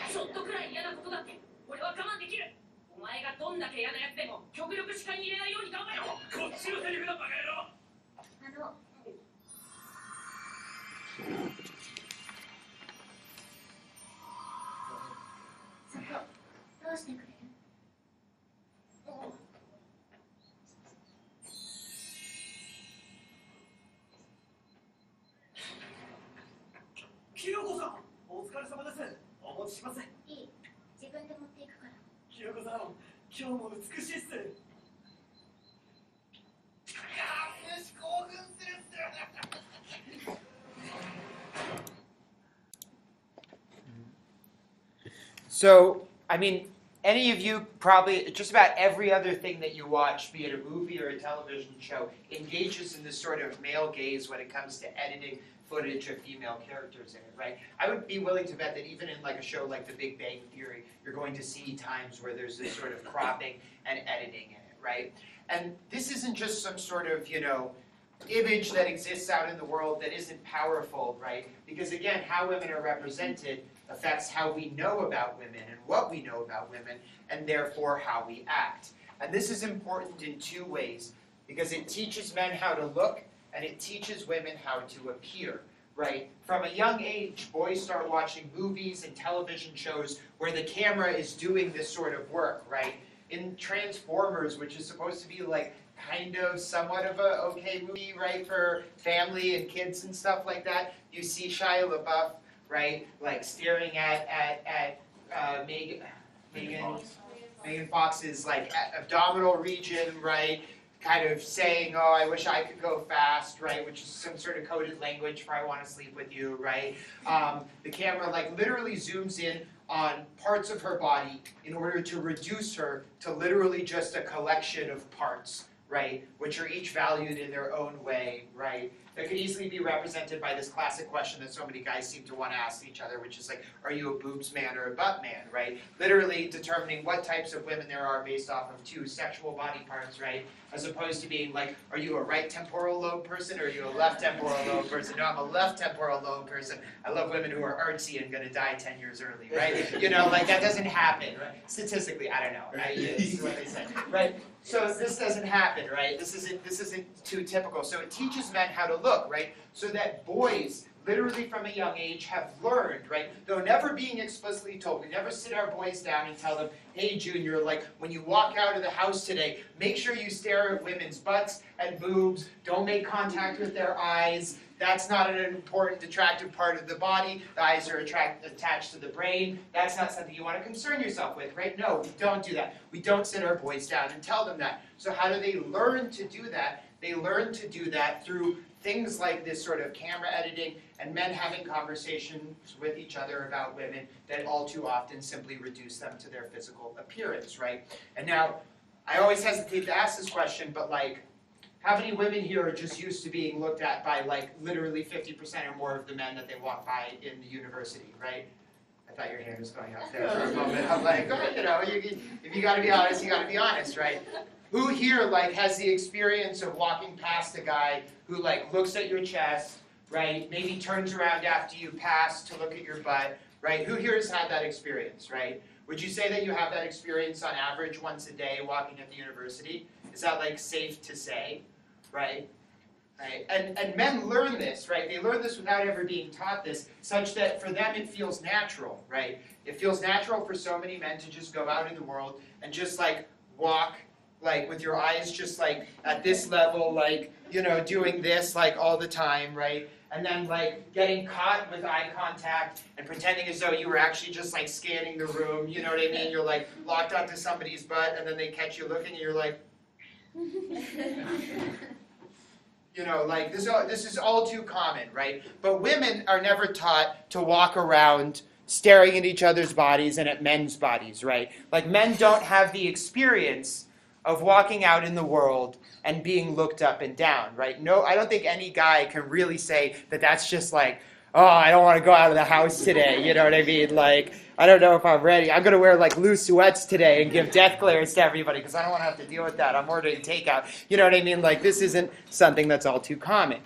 ちょっとくらい嫌なことだって俺は我慢できるお前がどんだけ嫌なやつでも極力視界に入れないように頑張ろうこっちのセリフだバカ野郎そこどうしてくれる清子さんお疲れ様ですお持ちしますいい自分で持っていくから清子さん今日も美しいっすよし興奮するっす So, I mean, any of you probably, just about every other thing that you watch, be it a movie or a television show, engages in this sort of male gaze when it comes to editing footage of female characters in it, right? I would be willing to bet that even in like a show like The Big Bang Theory, you're going to see times where there's this sort of cropping and editing in it, right? And this isn't just some sort of, image that exists out in the world that isn't powerful, right? Because again, how women are represented affects how we know about women and what we know about women, and therefore how we act. And this is important in two ways, because it teaches men how to look, and it teaches women how to appear, right? From a young age, boys start watching movies and television shows where the camera is doing this sort of work, right? In Transformers, which is supposed to be like kind of somewhat of a okay movie, right, for family and kids and stuff like that, you see Shia LaBeouf, right, like staring at Megan Fox's like abdominal region, right, kind of saying, oh, I wish I could go fast, right, which is some sort of coded language for I want to sleep with you, right. The camera like literally zooms in on parts of her body in order to reduce her to literally just a collection of parts, right, which are each valued in their own way, right. That could easily be represented by this classic question that so many guys seem to want to ask each other, which is like, are you a boobs man or a butt man, right? Literally determining what types of women there are based off of two sexual body parts, right? As opposed to being like, are you a right temporal lobe person or are you a left temporal lobe person? No, I'm a left temporal lobe person. I love women who are artsy and going to die 10 years early, right? Like that doesn't happen, right? Statistically, I don't know, right? This is what they say, right? So this doesn't happen, right? This isn't too typical. So it teaches men how to look, right? So that boys, literally from a young age, have learned, right? Though never being explicitly told. We never sit our boys down and tell them, hey, Junior, like when you walk out of the house today, make sure you stare at women's butts and boobs. Don't make contact with their eyes. That's not an important, attractive part of the body. The eyes are attached to the brain. That's not something you want to concern yourself with, right? No, we don't do that. We don't sit our boys down and tell them that. So how do they learn to do that? They learn to do that through things like this sort of camera editing and men having conversations with each other about women that all too often simply reduce them to their physical appearance, right? And now, I always hesitate to ask this question, but like, how many women here are just used to being looked at by like literally 50% or more of the men that they walk by in the university, right? I thought your hand was going up there for a moment. I'm like, oh, if you got to be honest, you got to be honest, right? Who here like has the experience of walking past a guy who like looks at your chest, right? Maybe turns around after you pass to look at your butt, right? Who here has had that experience, right? Would you say that you have that experience on average once a day walking at the university? Is that like safe to say, right? Right? And men learn this, right? They learn this without ever being taught this, such that for them it feels natural, right? It feels natural for so many men to just go out in the world and just like walk like with your eyes just like at this level, like, doing this like all the time, right? And then like getting caught with eye contact and pretending as though you were actually just like scanning the room, you know what I mean? You're like locked onto somebody's butt and then they catch you looking and you're like, like this is all too common, right? But women are never taught to walk around staring at each other's bodies and at men's bodies, right? Like men don't have the experience of walking out in the world and being looked up and down, right? No, I don't think any guy can really say that that's just like, oh, I don't want to go out of the house today, you know what I mean? Like, I don't know if I'm ready. I'm going to wear like loose sweats today and give death glares to everybody because I don't want to have to deal with that. I'm ordering takeout. You know what I mean? Like, this isn't something that's all too common.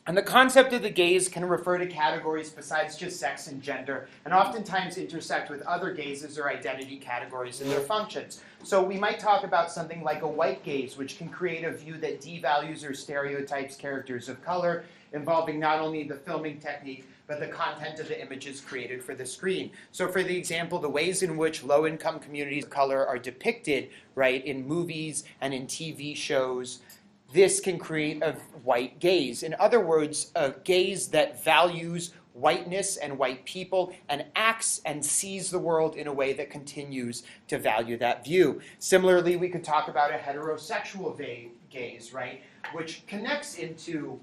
And the concept of the gaze can refer to categories besides just sex and gender, and oftentimes intersect with other gazes or identity categories and their functions. So we might talk about something like a white gaze, which can create a view that devalues or stereotypes characters of color, involving not only the filming technique, but the content of the images created for the screen. So for the example, the ways in which low-income communities of color are depicted, right, in movies and in TV shows, this can create a white gaze. In other words, a gaze that values whiteness and white people and acts and sees the world in a way that continues to value that view. Similarly, we could talk about a heterosexual gaze, right, which connects into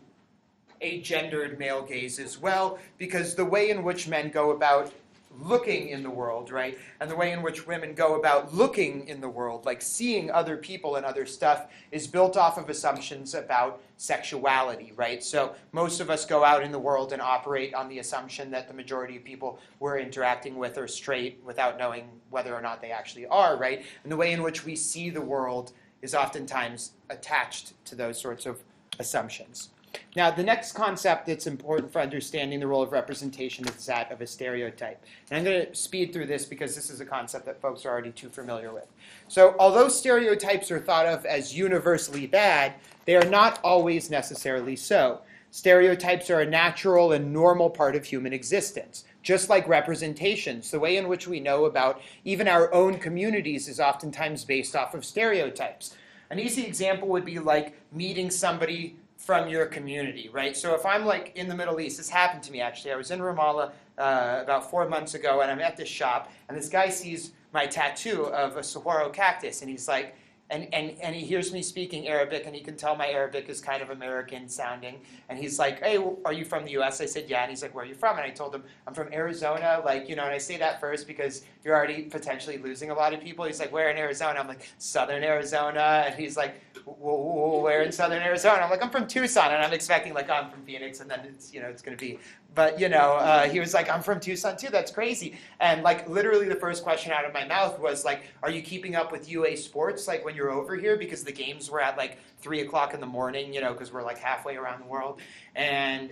a gendered male gaze as well, because the way in which men go about looking in the world, right, and the way in which women go about looking in the world, like seeing other people and other stuff, is built off of assumptions about sexuality, right? So most of us go out in the world and operate on the assumption that the majority of people we're interacting with are straight without knowing whether or not they actually are, right? And the way in which we see the world is oftentimes attached to those sorts of assumptions. Now, the next concept that's important for understanding the role of representation is that of a stereotype. And I'm going to speed through this because this is a concept that folks are already too familiar with. So, although stereotypes are thought of as universally bad, they are not always necessarily so. Stereotypes are a natural and normal part of human existence. Just like representations, the way in which we know about even our own communities is oftentimes based off of stereotypes. An easy example would be like meeting somebody from your community, right? So if I'm like in the Middle East, this happened to me actually. I was in Ramallah about 4 months ago, and I'm at this shop, and this guy sees my tattoo of a saguaro cactus, and he's like, and he hears me speaking Arabic, and he can tell my Arabic is kind of American sounding, and he's like, hey, are you from the US? I said, yeah, and he's like, where are you from? And I told him, I'm from Arizona, like, and I say that first because you're already potentially losing a lot of people. He's like, where in Arizona? I'm like, Southern Arizona, and he's like, where in Southern Arizona? I'm like, I'm from Tucson, and I'm expecting like, I'm from Phoenix, and then it's, it's going to be, but he was like, I'm from Tucson too, that's crazy. And like literally the first question out of my mouth was like, are you keeping up with UA sports like when you're over here? Because the games were at like 3 o'clock in the morning, because we're like halfway around the world. And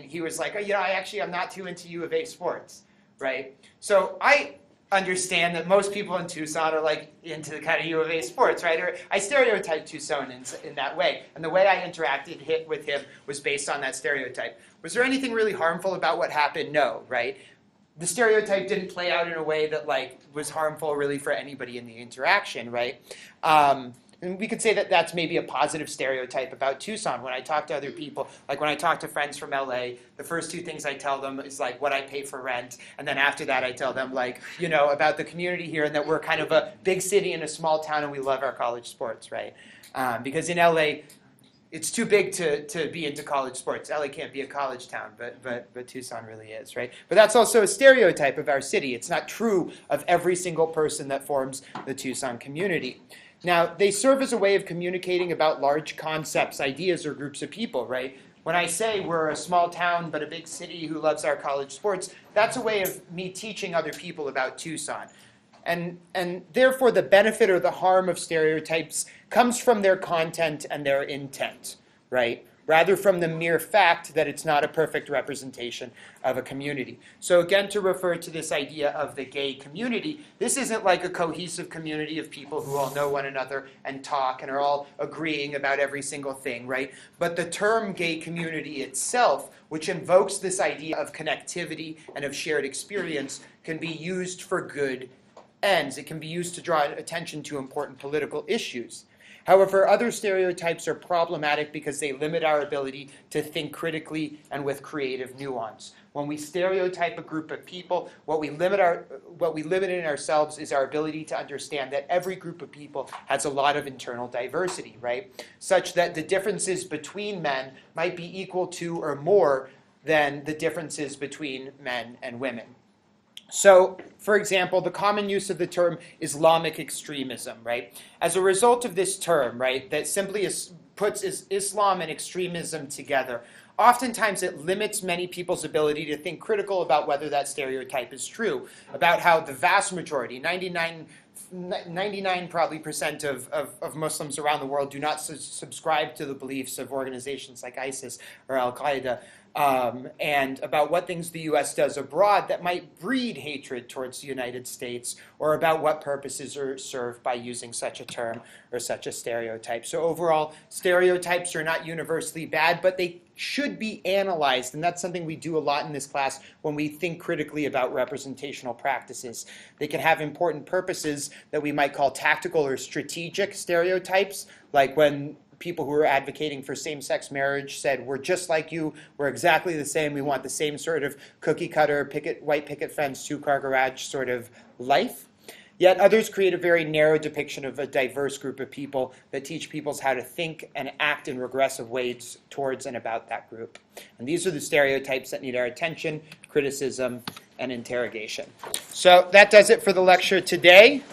he was like, I'm not too into U of A sports, right? So I understand that most people in Tucson are like into the kind of U of A sports, right? Or I stereotyped Tucsonans in that way. And the way I interacted with him was based on that stereotype. Was there anything really harmful about what happened? No, right? The stereotype didn't play out in a way that like was harmful really for anybody in the interaction, right? And we could say that that's maybe a positive stereotype about Tucson. When I talk to other people, like when I talk to friends from LA, the first 2 things I tell them is like what I pay for rent. And then after that, I tell them like, about the community here and that we're kind of a big city in a small town and we love our college sports, right? Because in LA, it's too big to be into college sports. LA can't be a college town, but Tucson really is, right? But that's also a stereotype of our city. It's not true of every single person that forms the Tucson community. Now, they serve as a way of communicating about large concepts, ideas, or groups of people, right? When I say we're a small town but a big city who loves our college sports, that's a way of me teaching other people about Tucson. And therefore, the benefit or the harm of stereotypes comes from their content and their intent, right? Rather from the mere fact that it's not a perfect representation of a community. So again, to refer to this idea of the gay community, this isn't like a cohesive community of people who all know one another and talk and are all agreeing about every single thing, right? But the term gay community itself, which invokes this idea of connectivity and of shared experience, can be used for good ends. It can be used to draw attention to important political issues. However, other stereotypes are problematic because they limit our ability to think critically and with creative nuance. When we stereotype a group of people, what we limit in ourselves is our ability to understand that every group of people has a lot of internal diversity, right? Such that the differences between men might be equal to or more than the differences between men and women. So, for example, the common use of the term Islamic extremism, right? As a result of this term, right, that simply puts Islam and extremism together, oftentimes it limits many people's ability to think critical about whether that stereotype is true, about how the vast majority, 99 probably percent of Muslims around the world do not subscribe to the beliefs of organizations like ISIS or Al-Qaeda, and about what things the U.S. does abroad that might breed hatred towards the United States, or about what purposes are served by using such a term or such a stereotype. So overall, stereotypes are not universally bad, but they should be analyzed, and that's something we do a lot in this class when we think critically about representational practices. They can have important purposes that we might call tactical or strategic stereotypes, like when people who were advocating for same-sex marriage said, we're just like you, we're exactly the same, we want the same sort of cookie-cutter, white picket fence, two-car garage sort of life. Yet others create a very narrow depiction of a diverse group of people that teach people how to think and act in regressive ways towards and about that group. And these are the stereotypes that need our attention, criticism, and interrogation. So that does it for the lecture today.